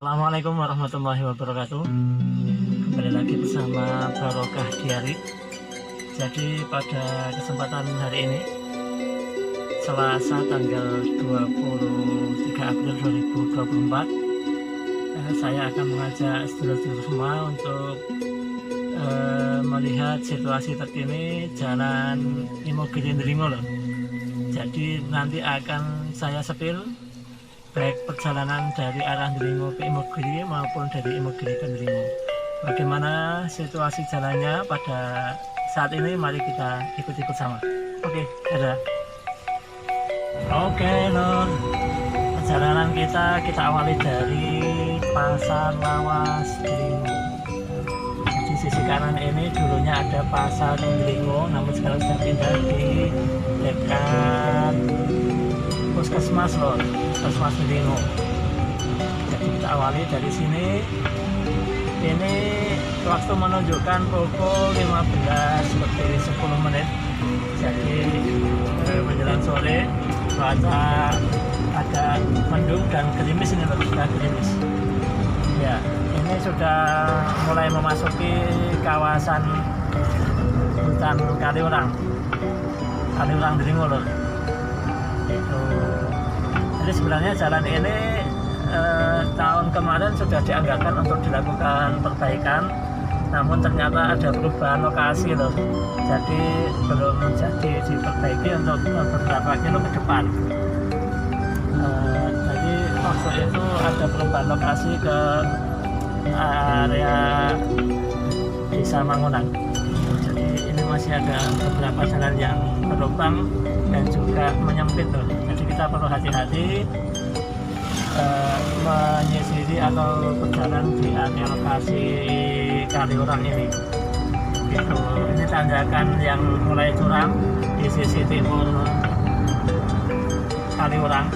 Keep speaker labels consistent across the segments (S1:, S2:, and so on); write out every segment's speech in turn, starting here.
S1: Assalamualaikum warahmatullahi wabarakatuh. Kembali lagi bersama Barokah Diari. Jadi pada kesempatan hari ini, Selasa tanggal 23 April 2024, saya akan mengajak sedulur-sedulur semua untuk melihat situasi terkini Jalan Imogiri Ndringo loh. Jadi nanti akan saya sepil baik perjalanan dari arah Ndringo ke Imogiri maupun dari Imogiri ke Ndringo. Bagaimana situasi jalannya pada saat ini, mari kita ikuti bersama. Oke, dadah. Oke lor, perjalanan kita awali dari Pasar Lawas Ndringo. Di sisi kanan ini dulunya ada Pasar Ndringo, namun sekarang sudah pindah di dekat Puskesmas loh, Puskesmas Ndringo. Jadi kita awali dari sini. Ini waktu menunjukkan pukul 15 seperti 10 menit. Jadi menjelang sore, cuaca agak mendung dan gerimis ini loh, sudah gerimis. Ya, ini sudah mulai memasuki kawasan hutan Kaliurang Ndringo loh. Itu. Jadi sebenarnya jalan ini tahun kemarin sudah dianggarkan untuk dilakukan perbaikan, namun ternyata ada perubahan lokasi loh. Jadi belum jadi diperbaiki untuk beberapa kilo ke depan. Jadi waktu itu ada perubahan lokasi ke area Desa Mangunan. Jadi ini masih ada beberapa jalan yang berlubang dan juga menyempit loh. Jadi kita perlu hati-hati menyisiri atau berjalan di area lokasi Kaliurang ini. Gitu. Ini tanjakan yang mulai curam di sisi timur Kaliurang.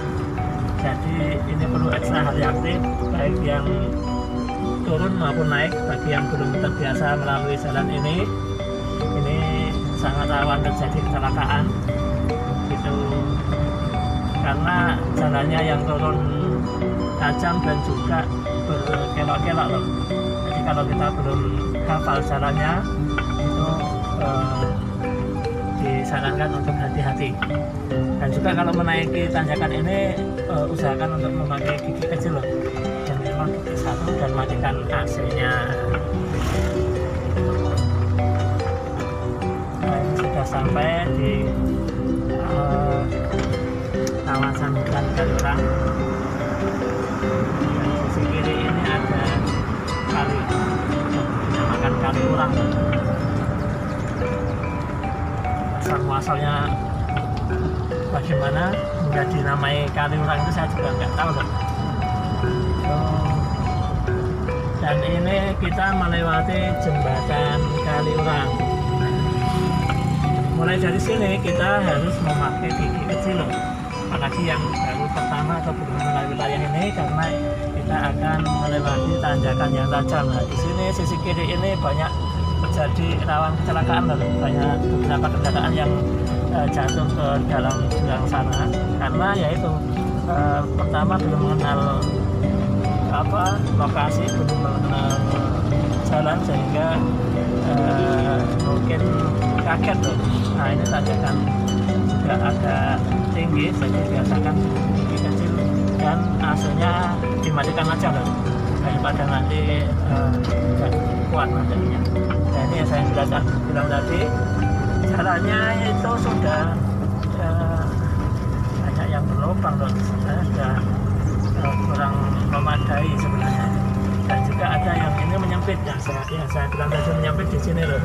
S1: Jadi ini perlu ekstra hati-hati, baik yang turun maupun naik. Bagi yang belum terbiasa melalui jalan ini sangat rawan terjadi kecelakaan. Gitu. Karena jalannya yang turun tajam dan juga berkelok-kelok loh. Jadi kalau kita belum hafal jalannya, itu disarankan untuk hati-hati. Dan juga kalau menaiki tanjakan ini, usahakan untuk memakai gigi kecil loh, dan memang gigi satu, dan matikan AC-nya. Nah, ini sudah sampai di kawasan hutan Kaliurang. Di sisi kiri ini ada kali, dinamakan Kaliurang. Asal muasalnya bagaimana hingga dinamai Kaliurang itu saya juga nggak tahu loh. Dan ini kita melewati jembatan Kaliurang. Mulai dari sini kita harus memakai gigi kecil loh, apalagi yang baru pertama atau belum mengenal wilayah ini, karena kita akan melewati tanjakan yang tajam. Nah, di sini sisi kiri ini banyak terjadi rawan kecelakaan loh, banyak beberapa kendaraan yang jatuh ke dalam jurang sana, karena yaitu pertama belum mengenal lokasi, belum mengenal jalan, sehingga mungkin kaget loh. Nah, ini tanjakan juga agak tinggi, jadi biasakan gigi kecil dan AC-nya dimatikan aja loh, daripada nanti tidak kuat materinya. Nah, ini yang saya bilang tadi, jalannya itu sudah banyak yang berlubang loh, sebenarnya sudah kurang memadai sebenarnya. Dan juga ada yang ini menyempit, yang saya bilang tadi menyempit di sini loh.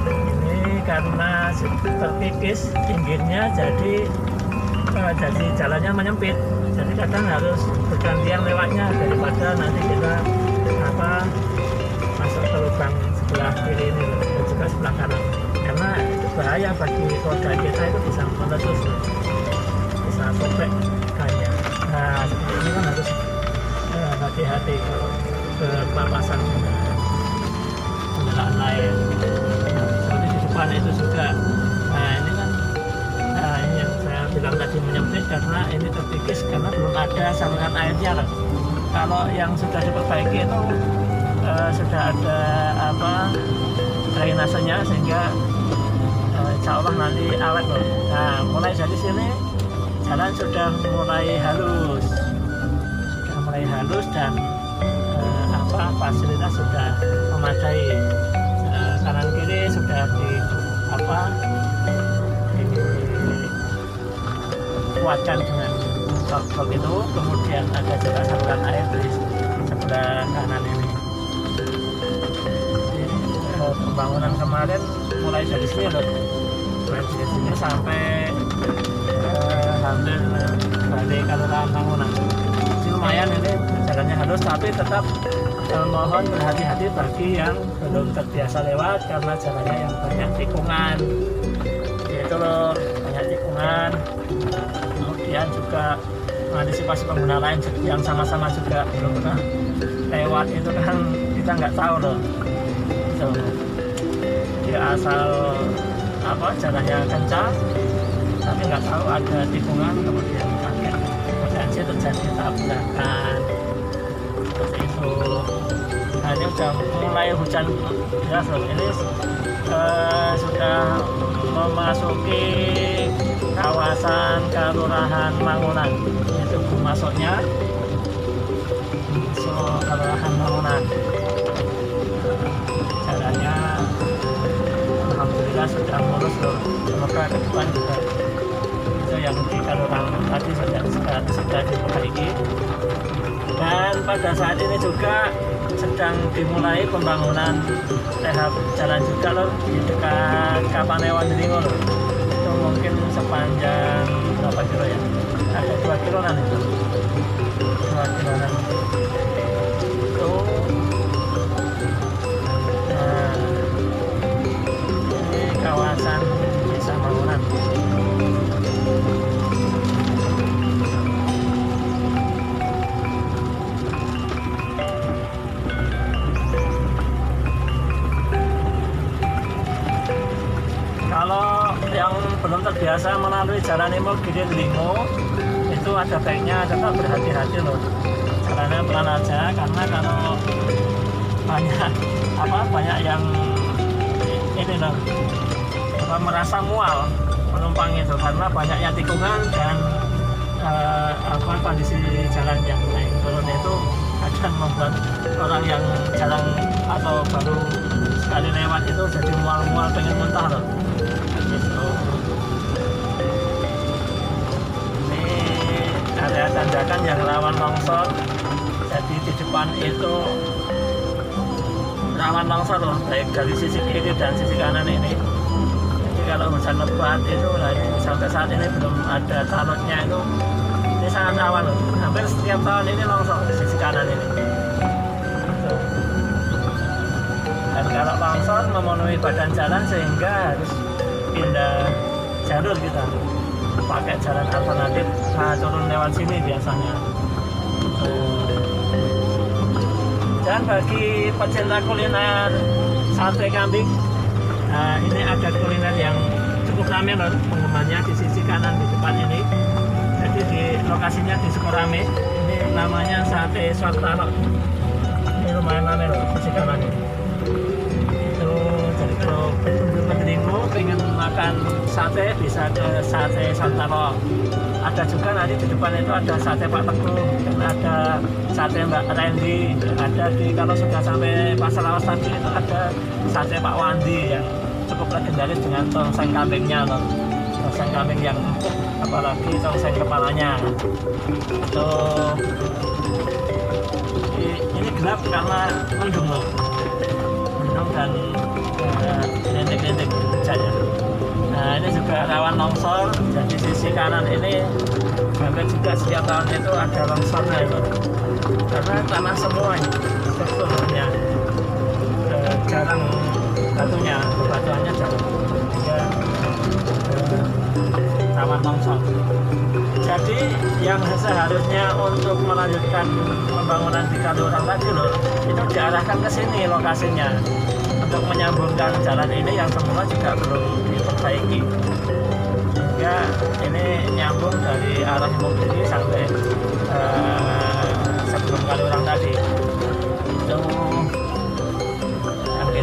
S1: Ini karena terkikis pinggirnya, jadi jalannya menyempit. Jadi kadang harus bergantian lewatnya, daripada nanti kita masuk ke lubang sebelah kiri ini loh, dan juga sebelah kanan. Karena itu bahaya bagi roda kita, itu bisa meletus, bisa sobek banyak. Nah, seperti ini kan harus hati-hati kalau ke papasan kendaraan lain. Seperti di depan itu juga. Nah, ini kan ini yang saya bilang tadi menyempit, karena ini terkikis karena belum ada saluran airnya loh. kalau yang sudah diperbaiki itu sudah ada drainasenya, sehingga insya Allah nanti awet loh. Nah, mulai dari sini jalan sudah mulai halus, dan fasilitas sudah memadai. Kanan kiri sudah dikuatkan dengan blok-blok itu, kemudian ada juga saluran air di sebelah kanan ini. Pembangunan kemarin mulai dari sini loh, mulai dari sini sampai hampir balik Kelurahan Mangunan. Lumayan ini jalannya halus, tapi tetap mohon berhati-hati bagi yang belum terbiasa lewat, karena jalannya yang banyak tikungan, yaitu loh, banyak tikungan. Kemudian juga mengantisipasi pengguna lain yang sama-sama juga belum pernah lewat, itu kan kita nggak tahu loh. Dia asal jalannya kencang, tapi nggak tahu ada tikungan, kemudian kaget, potensi terjadi tabrakan seperti itu. Nah, ini sudah mulai hujan deras loh. Ini sudah memasuki kawasan Kelurahan Mangunan, itu masuknya Kelurahan Mangunan. Jalannya alhamdulillah sudah mulus loh, semoga ke depan juga itu yang di Kelurahan tadi sudah diperbaiki. Dan pada saat ini juga sedang dimulai pembangunan tahap jalan juga loh di dekat Kapanewan Delingo loh. Itu mungkin sepanjang berapa kilo ya? Ada 2 kiloan itu. 2 kiloan. Itu ini kawasan Desa Mangunan. Kalau yang belum terbiasa melalui jalan Imogiri Delingo, itu ada baiknya tetap berhati-hati loh. Jalannya pelan aja, karena kalau banyak yang ini loh, merasa mual penumpang itu, karena banyaknya tikungan dan kondisi jalan yang naik turun itu akan membuat orang yang jarang atau baru sekali lewat itu jadi mual-mual, pengen muntah loh. Gitu. Ini area tanjakan yang rawan longsor, jadi di depan itu rawan longsor loh, baik dari sisi kiri dan sisi kanan ini. Jadi kalau hujan lebat itu, nah ini sampai saat ini belum ada talutnya itu, ini sangat rawan loh. Hampir setiap tahun ini longsor di sisi kanan ini. Gitu. Dan kalau longsor memenuhi badan jalan sehingga harus pindah jalur, kita pakai jalan alternatif, turun lewat sini biasanya. Dan bagi pecinta kuliner sate kambing, nah ini ada kuliner yang cukup ramai loh penggemarnya di sisi kanan di depan ini. Jadi di lokasinya di Sukorame, ini namanya sate Swartalo. Ini lumayan ramai loh di sisi kanan ini. Itu jadi kalau Delingo pengen makan sate bisa ke sate Swartalo. Ada juga nanti di depan itu ada sate Pak Teguh, dan ada sate Mbak Randy, ada kalau sudah sampai Pasar Lawas tadi itu ada sate Pak Wandi yang cukup legendaris dengan tongseng kambingnya loh. Tongseng kambing yang empuk, apalagi tongseng kepalanya. Itu ini gelap karena mendung loh, mendung dan rintik-rintik hujannya. Nah ini juga rawan longsor, jadi sisi kanan ini hampir juga setiap tahun itu ada longsornya itu, karena tanah semua ini strukturnya, jarang batuannya jarang, sehingga rawan longsor. Jadi yang seharusnya untuk melanjutkan pembangunan di Kalurang tadi loh, itu diarahkan ke sini lokasinya, untuk menyambungkan jalan ini yang semula juga belum diperbaiki, sehingga ini nyambung dari arah Imogiri sampai sebelum Kalurang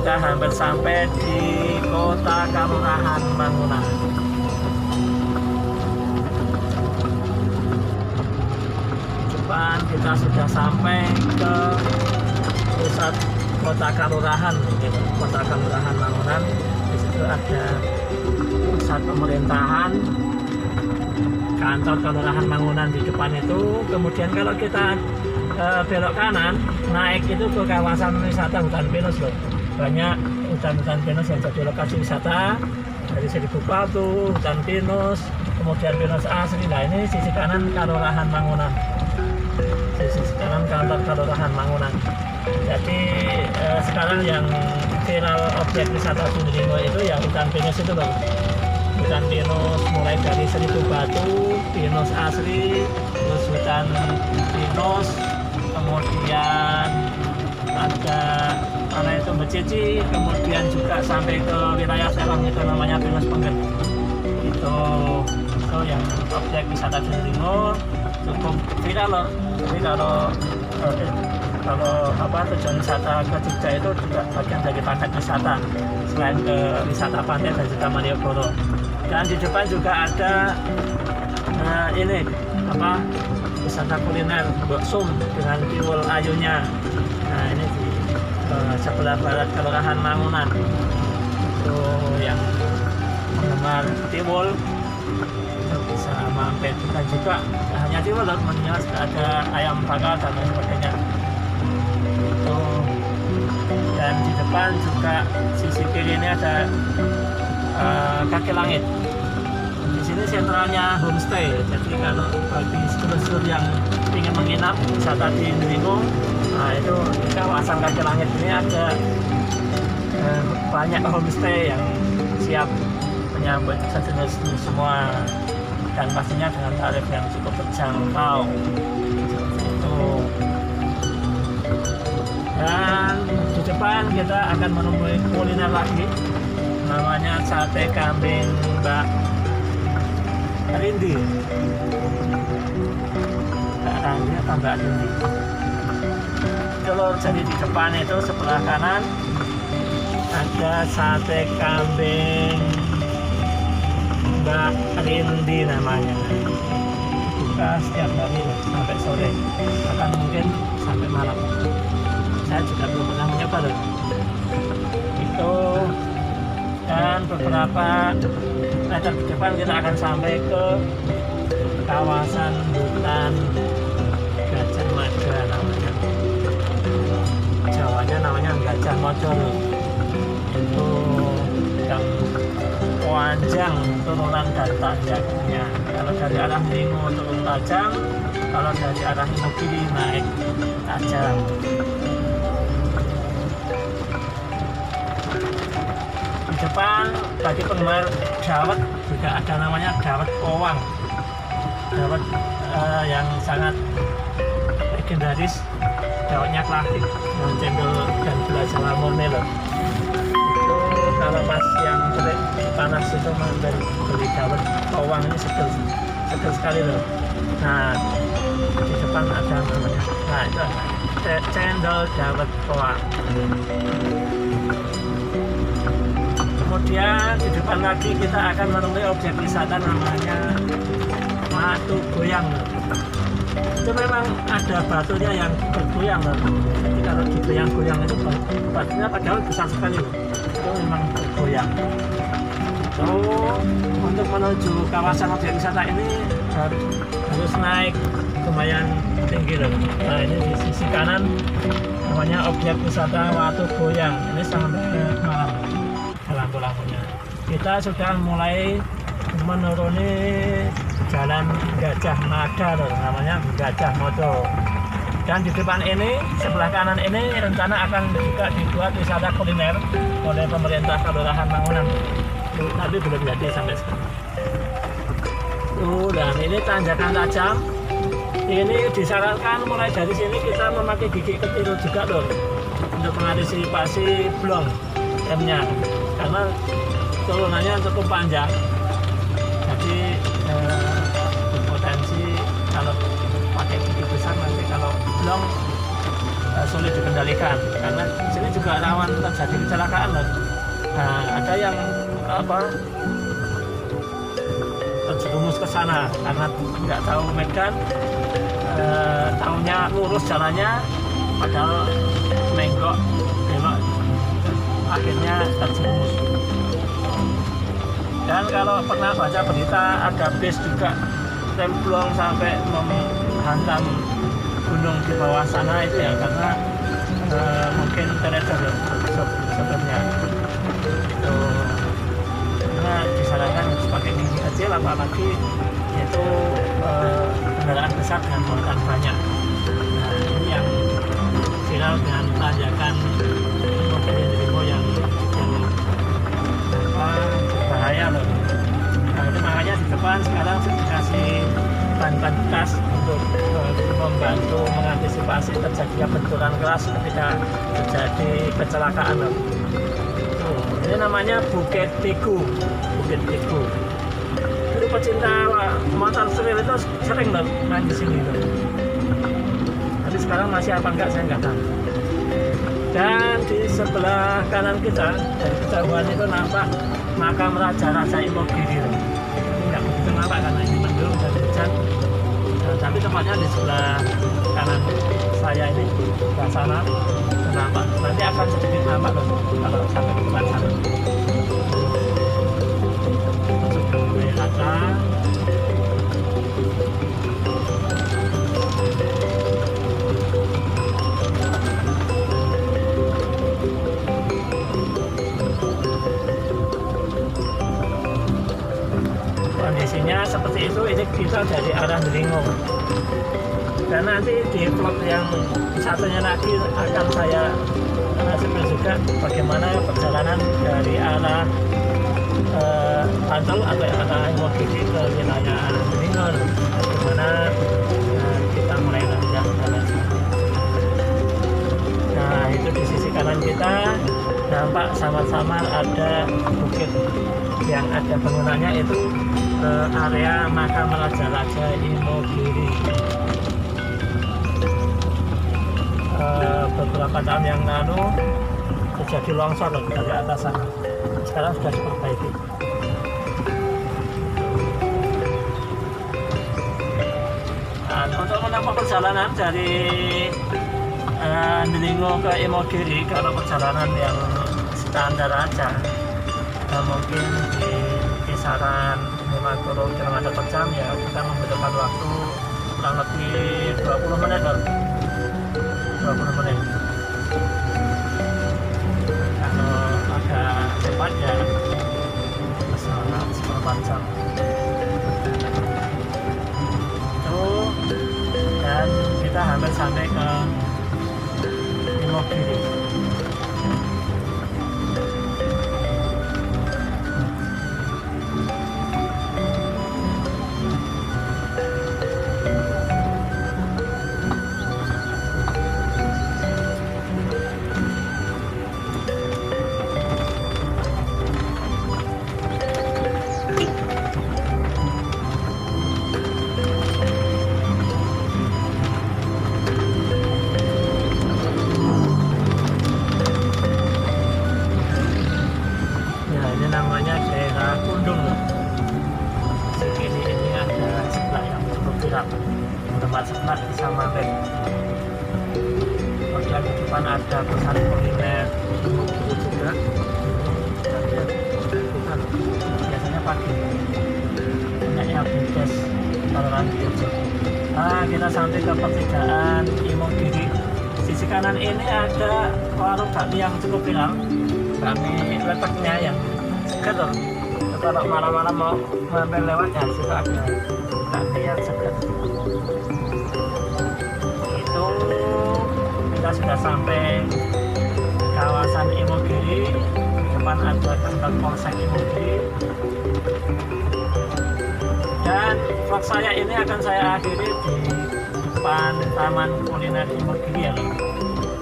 S1: kita hampir sampai di kota Kelurahan Mangunan. Depan kita sudah sampai ke pusat kota Kelurahan, gitu. Kota Kelurahan Mangunan. Di situ ada pusat pemerintahan, kantor Kelurahan Mangunan di depan itu. Kemudian kalau kita belok kanan, naik itu ke kawasan wisata hutan pinus loh. Banyak hutan-hutan pinus yang jadi lokasi wisata. Dari Seribu Batu, hutan pinus, kemudian pinus asli. Nah ini sisi kanan Kelurahan Mangunan, sisi kanan kantor Kelurahan Mangunan. Jadi sekarang yang viral objek wisata Sundringo itu ya hutan pinus itu loh. Hutan pinus mulai dari Seribu Batu, pinus asli, terus hutan pinus, kemudian ada mana itu Bececi, kemudian juga sampai ke wilayah Serong itu namanya pinus Pengger. Itu yang objek wisata Sundringo cukup viral loh. Jadi kalau tujuan wisata ke Jogja itu juga bagian dari paket wisata selain ke wisata pantai dan juga Malioboro. Dan di depan juga ada ini wisata kuliner Boksum dengan tiwul ayunya. Nah ini di sebelah barat Kelurahan Mangunan. Itu yang penggemar tiwul itu bisa mampir. Dan juga hanya tiwul, teman-teman, ada ayam bakar dan lain sebagainya. Itu. Dan di depan juga sisi kiri ini ada Kaki Langit. Di sini sentralnya homestay. Jadi kalau bagi sedulur yang ingin menginap wisata di Sundringo, nah itu di kawasan Kaki Langit ini ada banyak homestay yang siap menyambut sedulur semua, dan pastinya dengan tarif yang cukup terjangkau. Itu. Dan di depan kita akan menemui kuliner lagi, namanya sate kambing Mbak Rindi. Mbak Rindi atau Mbak Rindi. Kalau jadi di depan itu sebelah kanan ada sate kambing Mbak Rindi namanya. Buka setiap hari sampai sore, bahkan mungkin sampai malam. Saya juga belum pernah mencoba loh. Itu. Dan beberapa meter ke depan kita akan sampai ke kawasan hutan Gajah Mada namanya. Jawanya namanya Gajah Mada loh. Itu yang panjang turunan dan tanjakannya. Kalau dari arah Lingo turun tajam, kalau dari arah Imogiri naik tajam. Depan bagi penggemar dawet juga ada namanya dawet Kowang. Dawet yang sangat legendaris, dawetnya klasik dengan cendol dan gula Jawa murni loh. Itu kalau pas yang terik panas itu beli dawet Kowang ini seger sekali loh. Nah di depan ada namanya. Nah itu cendol dawet Kowang. Kemudian di depan lagi kita akan menemui objek wisata namanya Batu Goyang. Itu memang ada batunya yang bergoyang. Jadi kalau digoyang-goyang itu batunya padahal besar sekali loh. Itu memang bergoyang. So, untuk menuju kawasan objek wisata ini harus naik lumayan tinggi loh. Nah ini di sisi kanan namanya objek wisata Batu Goyang. Ini sampai malam lampu-lampunya. Kita sudah mulai menuruni jalan Gajah Mada loh, namanya Gajah Mada. Dan di depan ini, sebelah kanan ini rencana akan juga dibuat wisata kuliner oleh pemerintah Kelurahan Mangunan. Tapi belum jadi sampai sekarang. Dan ini tanjakan tajam. Ini disarankan mulai dari sini kita memakai gigi ketiru juga loh, untuk mengantisipasi blong remnya, karena turunannya cukup panjang. Jadi berpotensi kalau pakai gigi besar nanti kalau blong sulit dikendalikan karena di sini juga rawan terjadi kecelakaan loh. Nah, ada yang terjerumus ke sana karena nggak tahu medan, tahunya lurus jalannya padahal menggok belok, akhirnya terjerumus. Dan kalau pernah baca berita ada bis juga remblong sampai menghantam gunung di bawah sana itu ya karena mungkin teledor sebenarnya itu, karena disarankan pakai gigi kecil apalagi itu kendaraan besar dengan muatan banyak. Nah, ini yang viral dengan tanjakan mobil Indrigo yang bahaya loh. Nah, itu makanya di depan sekarang dikasih ban-ban bekas untuk membantu mengantisipasi terjadinya benturan keras ketika terjadi kecelakaan loh. Ini namanya Bukit Tigu. Bukit Tigu. Itu pecinta motor trail itu sering loh main di sini loh. Tapi sekarang masih apa enggak saya nggak tahu. Dan di sebelah kanan kita dari kejauhan itu nampak makam Raja-Raja Imogiri loh. Nggak begitu nampak karena ini mendung dan hujan. Nah, tapi tempatnya di sebelah kanan saya ini, sebelah sana nampak. Nanti akan sedikit nampak loh kalau sampai ke depan sana. Masuk ke WHK. Kondisinya seperti itu, ini kita dari arah Delingo. Dan nanti di vlog yang satunya lagi akan saya sebut juga bagaimana perjalanan dari arah Bantul atau arah Imogiri ke wilayah Delingo, bagaimana kita mulai nanjak dan lain sebagainya. Nah, itu di sisi kanan kita nampak sama-sama ada bukit yang ada bangunannya, itu area makam Raja-Raja Imogiri. Beberapa tahun yang lalu terjadi longsor dari atas sana, sekarang sudah diperbaiki. Nah, untuk menempuh perjalanan dari Delingo ke Imogiri, kalau perjalanan yang standar aja mungkin di kisaran 50 km per jam ya, kita membutuhkan waktu kurang lebih 20 menit loh. 20 menit. Kalau agak cepat ya seperempat jam. Dan kita hampir sampai ke Imogiri. Namanya daerah Kundung loh. Segini ini ada sebelah yang cukup viral, tempat sebelah sama bed. Bagian di depan ada pusat kuliner Imogiri juga. Bukan, biasanya pagi. Banyaknya bumdes taruhan gitu. Nah, kita sampai ke pertigaan Imogiri. Sisi kanan ini ada warung bakmi yang cukup viral. Bakmi letaknya yang segar loh. Kalau malam-malam mau mampir lewat ya situ ada bakmi yang segar. Itu kita sudah sampai kawasan Imogiri. Di depan ada kantor Polsek Imogiri. Dan vlog saya ini akan saya akhiri di depan Taman Kuliner Imogiri ya loh.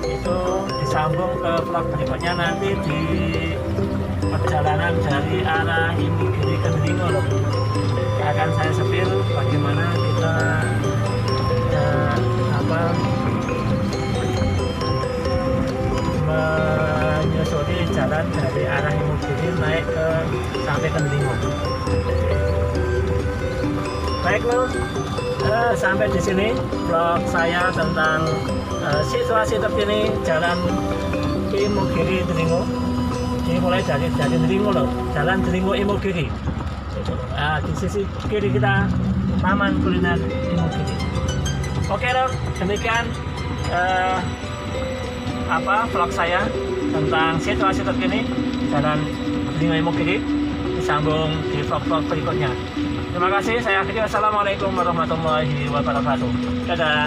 S1: Itu disambung ke vlog berikutnya nanti di perjalanan dari arah Imogiri ke Delingo loh. Akan saya sepil bagaimana kita sampai di sini vlog saya tentang situasi terkini Jalan Imogiri Dringo. Ini mulai dari Dringo loh, Jalan Dringo Imogiri. Nah, di sisi kiri kita Taman Kuliner Imogiri. Oke dong, demikian vlog saya tentang situasi terkini Jalan Dringo Imogiri. Disambung di vlog-vlog berikutnya. Terima kasih, saya akhiri. Wassalamualaikum warahmatullahi wabarakatuh. Dadah.